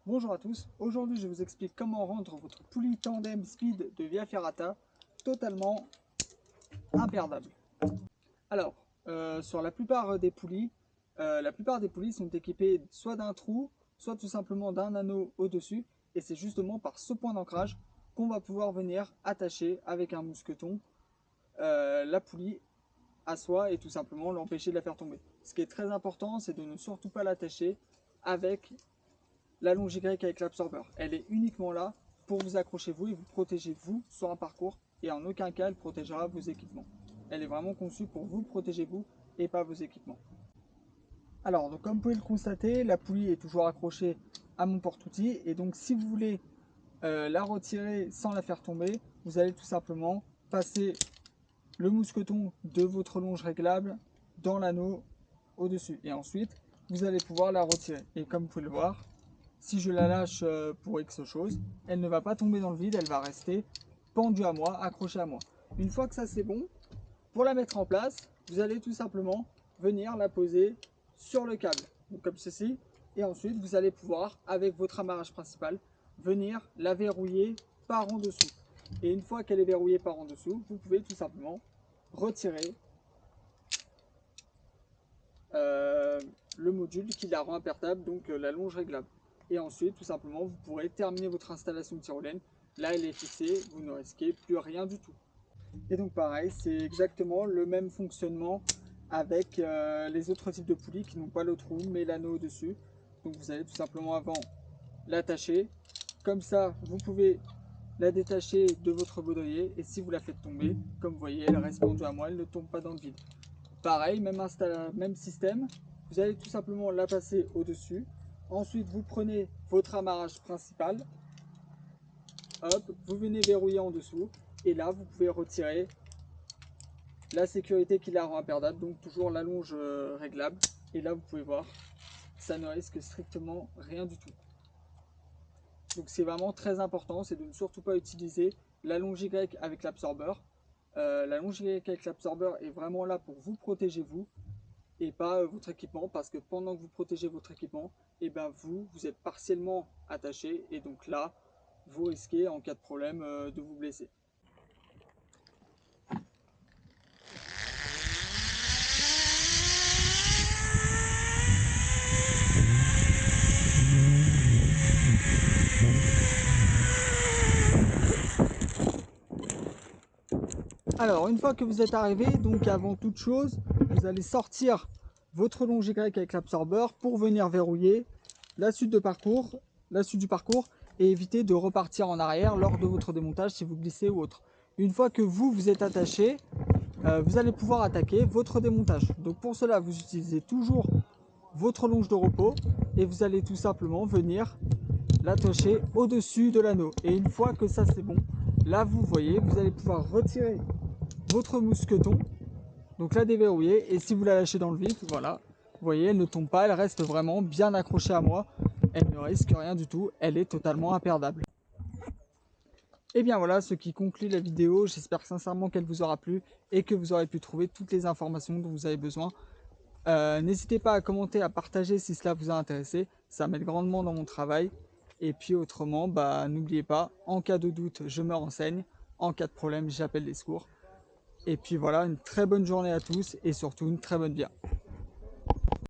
Bonjour à tous, aujourd'hui je vous explique comment rendre votre poulie tandem speed de Via Ferrata totalement imperdable. Alors, sur la plupart des poulies sont équipées soit d'un trou, soit tout simplement d'un anneau au-dessus, et c'est justement par ce point d'ancrage qu'on va pouvoir venir attacher avec un mousqueton la poulie à soi et tout simplement l'empêcher de la faire tomber. Ce qui est très important, c'est de ne surtout pas l'attacher avec la longe Y avec l'absorbeur. Elle est uniquement là pour vous accrocher vous et vous protéger vous sur un parcours et en aucun cas elle protégera vos équipements. Elle est vraiment conçue pour vous protéger vous et pas vos équipements. Alors, donc, comme vous pouvez le constater, la poulie est toujours accrochée à mon porte-outils et donc si vous voulez la retirer sans la faire tomber, vous allez tout simplement passer le mousqueton de votre longe réglable dans l'anneau au-dessus et ensuite vous allez pouvoir la retirer. Et comme vous pouvez le voir, si je la lâche pour X chose, elle ne va pas tomber dans le vide, elle va rester pendue à moi, accrochée à moi. Une fois que ça c'est bon, pour la mettre en place, vous allez tout simplement venir la poser sur le câble, donc comme ceci, et ensuite vous allez pouvoir, avec votre amarrage principal, venir la verrouiller par en dessous. Et une fois qu'elle est verrouillée par en dessous, vous pouvez tout simplement retirer le module qui la rend imperdable, donc la longe réglable. Et ensuite, tout simplement, vous pourrez terminer votre installation de tyrolienne. Là, elle est fixée, vous ne risquez plus rien du tout. Et donc pareil, c'est exactement le même fonctionnement avec les autres types de poulies qui n'ont pas le trou, mais l'anneau au-dessus. Donc vous allez tout simplement avant l'attacher. Comme ça, vous pouvez la détacher de votre baudrier. Et si vous la faites tomber, comme vous voyez, elle reste pendue à moi, elle ne tombe pas dans le vide. Pareil, même système, vous allez tout simplement la passer au-dessus. Ensuite, vous prenez votre amarrage principal, hop, vous venez verrouiller en dessous, et là, vous pouvez retirer la sécurité qui la rend imperdable, donc toujours la longe réglable. Et là, vous pouvez voir, ça ne risque strictement rien du tout. Donc c'est vraiment très important, c'est de ne surtout pas utiliser la longe Y avec l'absorbeur. La longe Y avec l'absorbeur est vraiment là pour vous protéger vous, et pas votre équipement, parce que pendant que vous protégez votre équipement, et ben vous êtes partiellement attaché et donc là vous risquez en cas de problème de vous blesser. Alors une fois que vous êtes arrivé, donc avant toute chose, vous allez sortir votre longe Y avec l'absorbeur pour venir verrouiller la suite du parcours et éviter de repartir en arrière lors de votre démontage si vous glissez ou autre. Une fois que vous êtes attaché, vous allez pouvoir attaquer votre démontage. Donc pour cela, vous utilisez toujours votre longe de repos et vous allez tout simplement venir l'attacher au-dessus de l'anneau. Et une fois que ça c'est bon, là vous voyez, vous allez pouvoir retirer votre mousqueton, donc la déverrouiller, et si vous la lâchez dans le vide, voilà, vous voyez, elle ne tombe pas, elle reste vraiment bien accrochée à moi, elle ne risque rien du tout, elle est totalement imperdable. Et bien voilà ce qui conclut la vidéo, j'espère sincèrement qu'elle vous aura plu et que vous aurez pu trouver toutes les informations dont vous avez besoin. N'hésitez pas à commenter, à partager si cela vous a intéressé, ça m'aide grandement dans mon travail. Et puis autrement, n'oubliez pas, en cas de doute, je me renseigne, en cas de problème, j'appelle les secours. Et puis voilà, une très bonne journée à tous et surtout une très bonne bière.